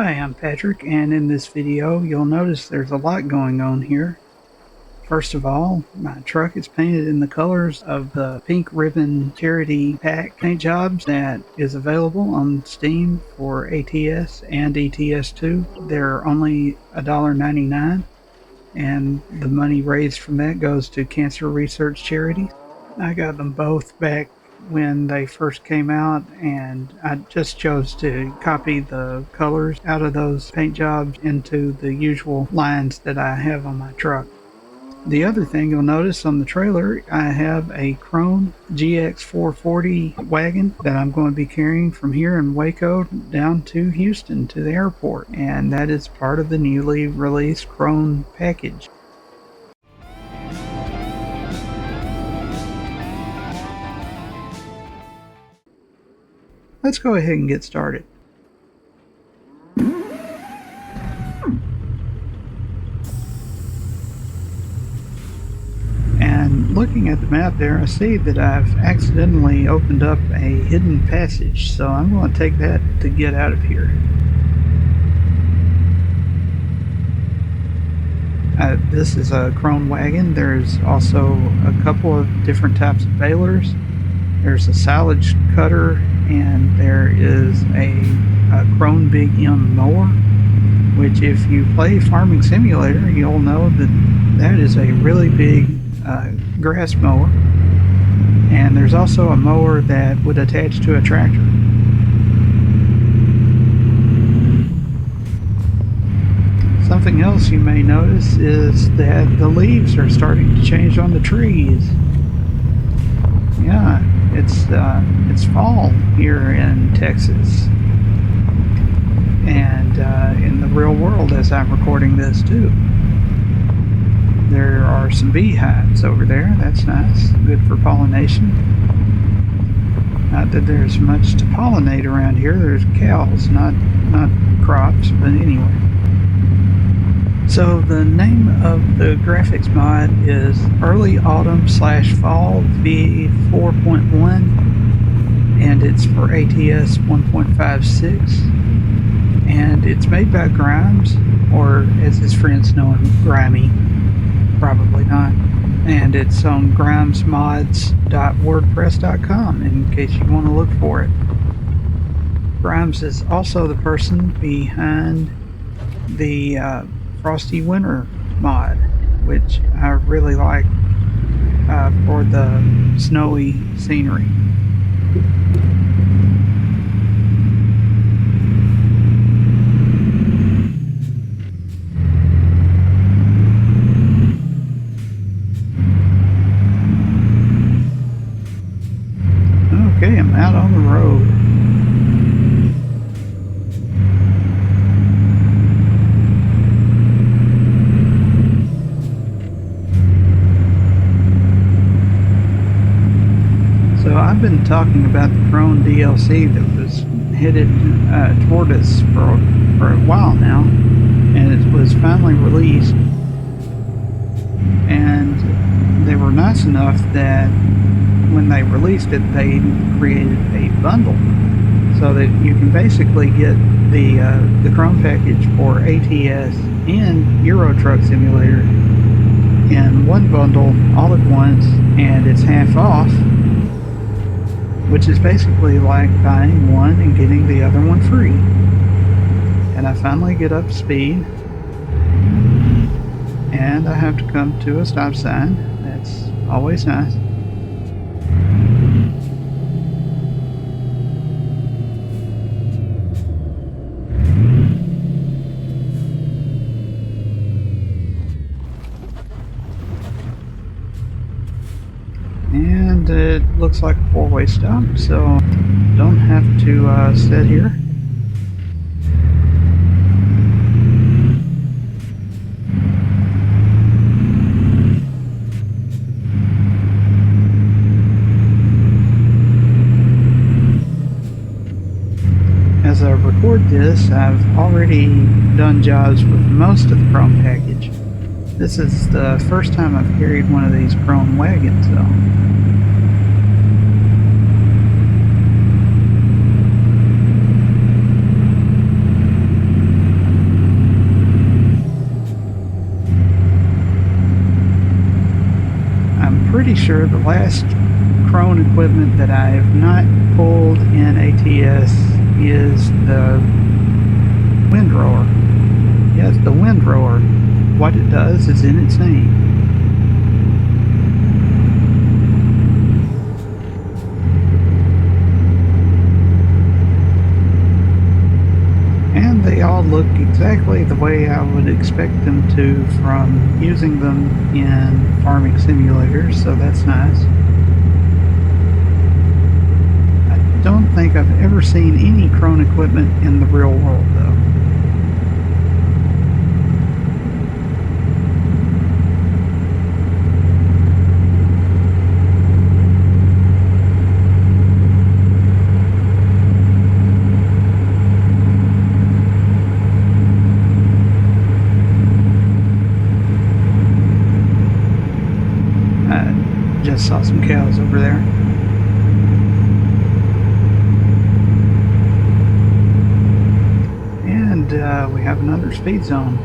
Hi, I'm Patrick, and in this video you'll notice there's a lot going on here. First of all, my truck is painted in the colors of the Pink Ribbon Charity Pack paint jobs that is available on Steam for ATS and ATS2. They're only $1.99, and the money raised from that goes to cancer research charities. I got them both back when they first came out, and I just chose to copy the colors out of those paint jobs into the usual lines that I have on my truck. The other thing you'll notice on the trailer, I have a Krone GX440 wagon that I'm going to be carrying from here in Waco down to Houston to the airport, and that is part of the newly released Krone package. Let's go ahead and get started. And looking at the map there, I see that I've accidentally opened up a hidden passage, so I'm going to take that to get out of here. This is a Krone wagon. There's also a couple of different types of balers. There's a silage cutter, and there is a Krone Big M mower, which if you play Farming Simulator, you'll know that that is a really big grass mower. And there's also a mower that would attach to a tractor. Something else you may notice is that the leaves are starting to change on the trees. Yeah, it's fall here in Texas, and in the real world as I'm recording this too. There are some beehives over there. That's nice, good for pollination. Not that there's much to pollinate around here. There's cows, not crops, but anyway. So the name of the graphics mod is Early Autumn / Fall V4.1, and it's for ATS 1.56, and it's made by Grimes, or as his friends know him, Grimy, probably not, and it's on grimesmods.wordpress.com in case you want to look for it. Grimes is also the person behind the Frosty Winter mod, which I really like for the snowy scenery. Okay, I'm out on the road. So I've been talking about the Krone DLC that was headed toward us for a while now, and it was finally released, and they were nice enough that when they released it they created a bundle so that you can basically get the Krone package for ATS and Euro Truck Simulator in one bundle all at once, and it's half off, which is basically like buying one and getting the other one free. And I finally get up to speed, and I have to come to a stop sign. That's always nice. And it looks like a four-way stop, so don't have to sit here. As I record this, I've already done jobs with most of the Krone package. This is the first time I've carried one of these Krone wagons, though. pretty sure the last Krone equipment that I have not pulled in ATS is the windrower. Yes, the windrower. What it does is in its name. And they all look exactly the way I would expect them to from using them in farming simulators, so that's nice. I don't think I've ever seen any Krone equipment in the real world, though. Just saw some cows over there. And we have another speed zone.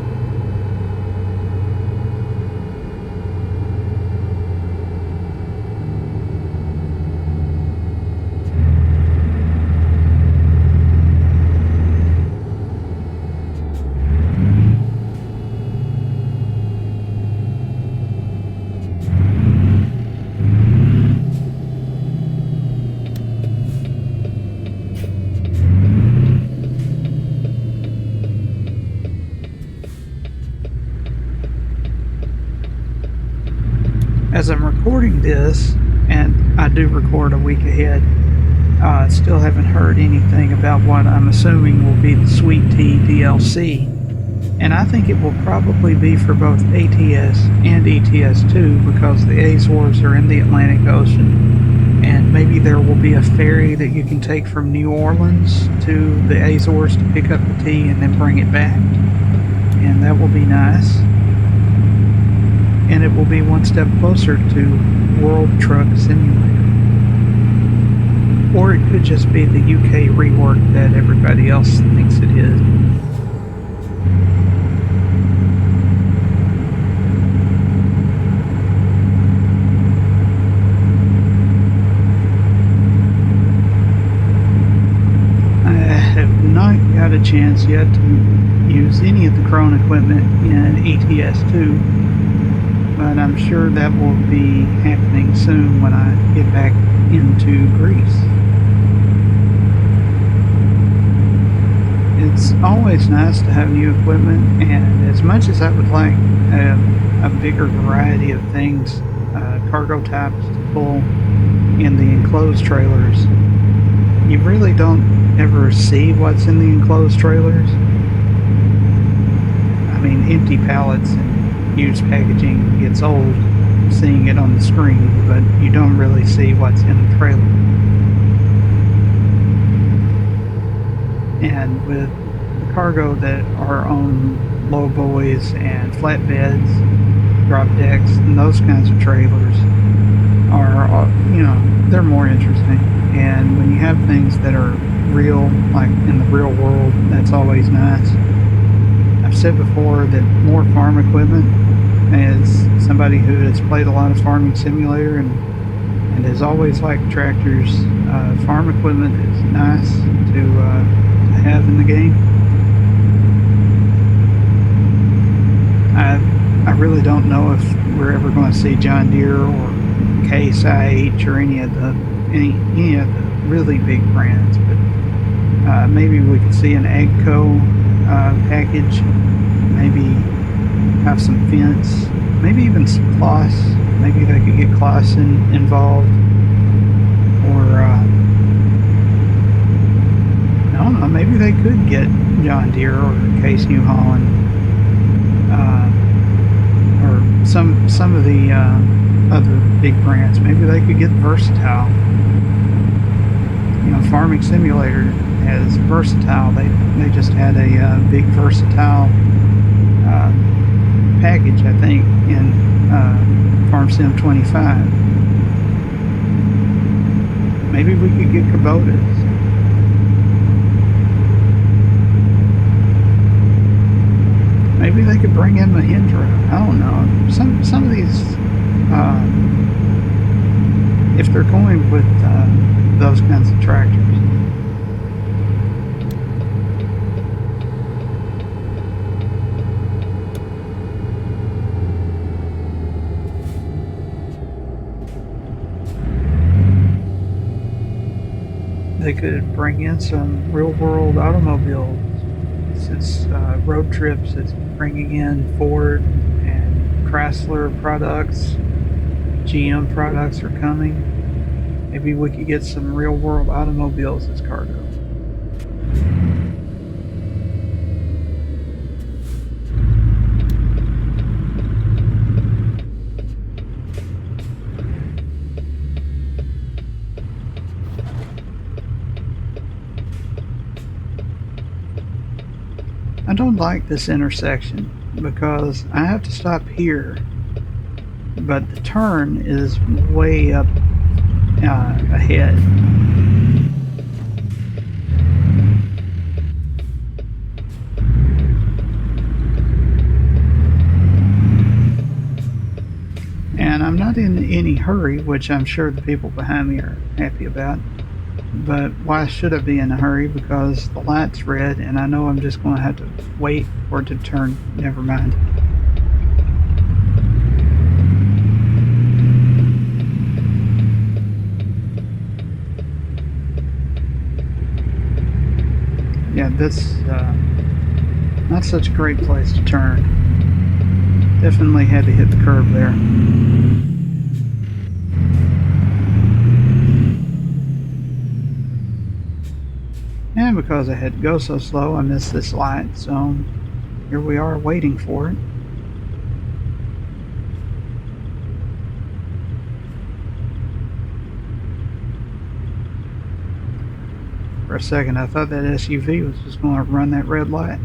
As I'm recording this, and I do record a week ahead, still haven't heard anything about what I'm assuming will be the Sweet Tea DLC. And I think it will probably be for both ATS and ETS2 because the Azores are in the Atlantic Ocean. And maybe there will be a ferry that you can take from New Orleans to the Azores to pick up the tea and then bring it back. And that will be nice. And it will be one step closer to World Truck Simulator. Or it could just be the UK rework that everybody else thinks it is. I have not got a chance yet to use any of the Krone equipment in ETS2. But I'm sure that will be happening soon when I get back into Greece. It's always nice to have new equipment, and as much as I would like a bigger variety of things, cargo types to pull in the enclosed trailers, you really don't ever see what's in the enclosed trailers. I mean, empty pallets and used packaging gets old seeing it on the screen, but you don't really see what's in the trailer. And with the cargo that are on low buoys and flatbeds, drop decks, and those kinds of trailers are, they're more interesting. And when you have things that are real, like in the real world, that's always nice. I've said before that more farm equipment, as somebody who has played a lot of farming simulator and has always liked tractors, farm equipment is nice to have in the game. I really don't know if we're ever going to see John Deere or Case IH or any of the really big brands, but maybe we could see an AGCO package, maybe have some fence, maybe even some Kloss. Maybe they could get Kloss involved, or I don't know, maybe they could get John Deere or Case New Holland, or some of the other big brands. Maybe they could get Versatile. Farming Simulator has Versatile. They just had a big Versatile package, I think, in Farm Sim 25. Maybe we could get Kubotas. Maybe they could bring in Mahindra. I don't know. Some of these if they're going with those kinds of tractors. They could bring in some real-world automobiles. Since road trips is bringing in Ford and Chrysler products, GM products are coming. Maybe we could get some real-world automobiles as cargo. I don't like this intersection because I have to stop here, but the turn is way up ahead. And I'm not in any hurry, which I'm sure the people behind me are happy about. But why should I be in a hurry? Because the light's red and I know I'm just going to have to wait for it to turn. Never mind. Yeah, that's not such a great place to turn. Definitely had to hit the curb there. And because I had to go so slow, I missed this light, so here we are waiting for it. For a second, I thought that SUV was just going to run that red light.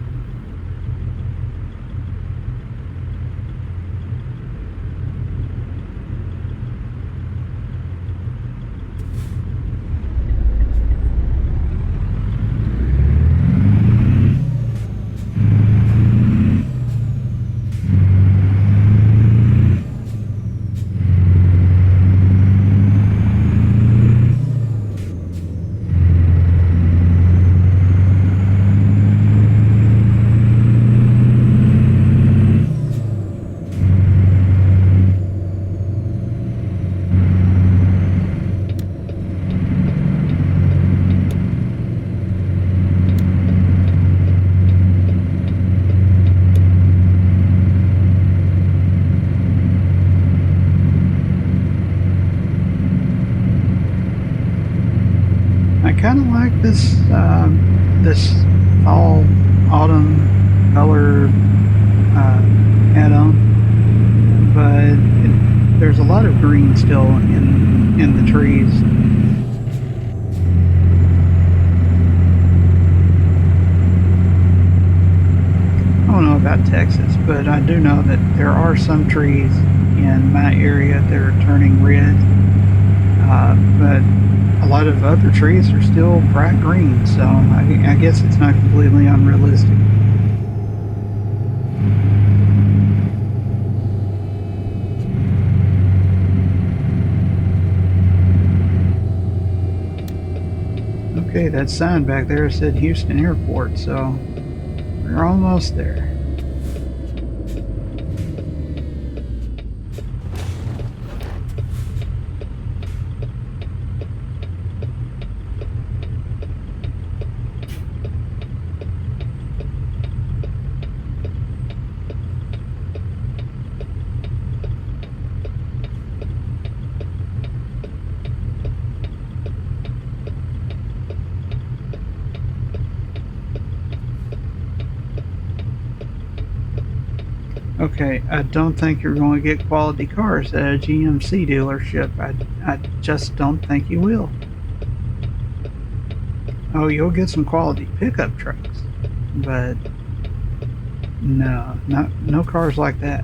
I kind of like this fall autumn color add-on, but there's a lot of green still in the trees. I don't know about Texas, but I do know that there are some trees in my area that are turning red, but a lot of other trees are still bright green, so I guess it's not completely unrealistic. Okay, that sign back there said Houston Airport, so we're almost there. Okay, I don't think you're going to get quality cars at a GMC dealership. I just don't think you will. Oh, you'll get some quality pickup trucks, but no cars like that.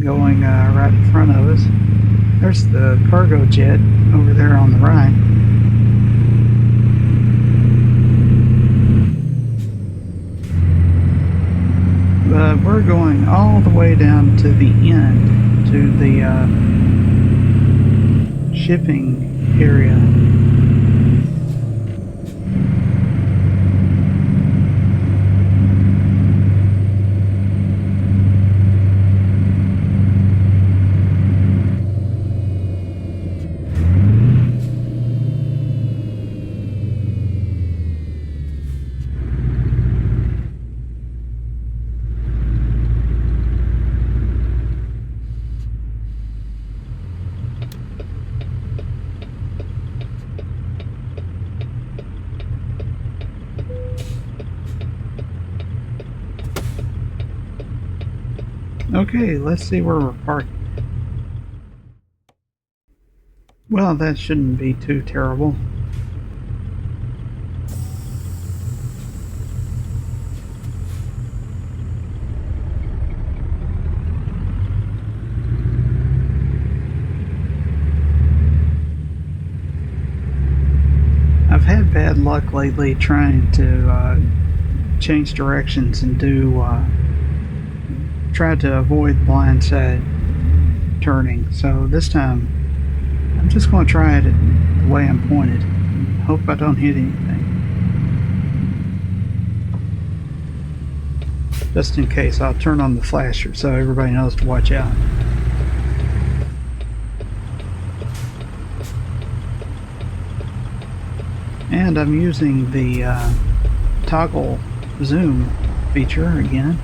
going right in front of us. There's the cargo jet over there on the right. But we're going all the way down to the end, to the shipping area. Okay, let's see where we're parked. Well, that shouldn't be too terrible. I've had bad luck lately trying to change directions and try to avoid blindside turning. So this time, I'm just going to try it the way I'm pointed. Hope I don't hit anything. Just in case, I'll turn on the flasher so everybody knows to watch out. And I'm using the toggle zoom feature again.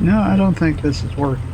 No, I don't think this is working.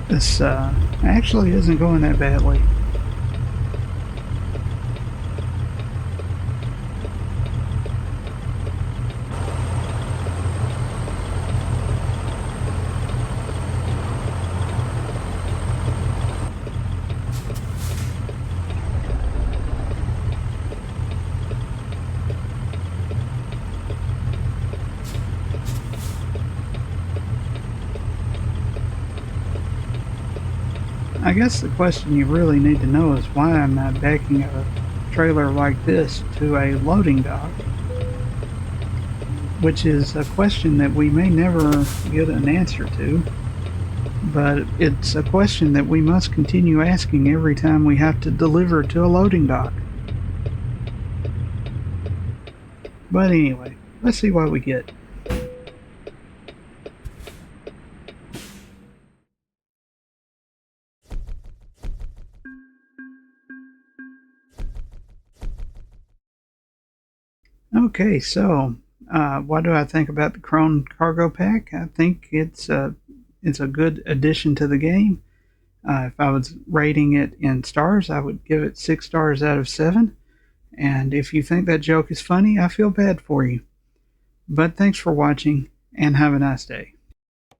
This actually isn't going that badly. I guess the question you really need to know is why I'm not backing a trailer like this to a loading dock, which is a question that we may never get an answer to, but it's a question that we must continue asking every time we have to deliver to a loading dock. But anyway, let's see what we get. Okay, so what do I think about the Krone cargo pack? I think it's a good addition to the game. If I was rating it in stars, I would give it 6 stars out of 7. And if you think that joke is funny, I feel bad for you. But thanks for watching, and have a nice day.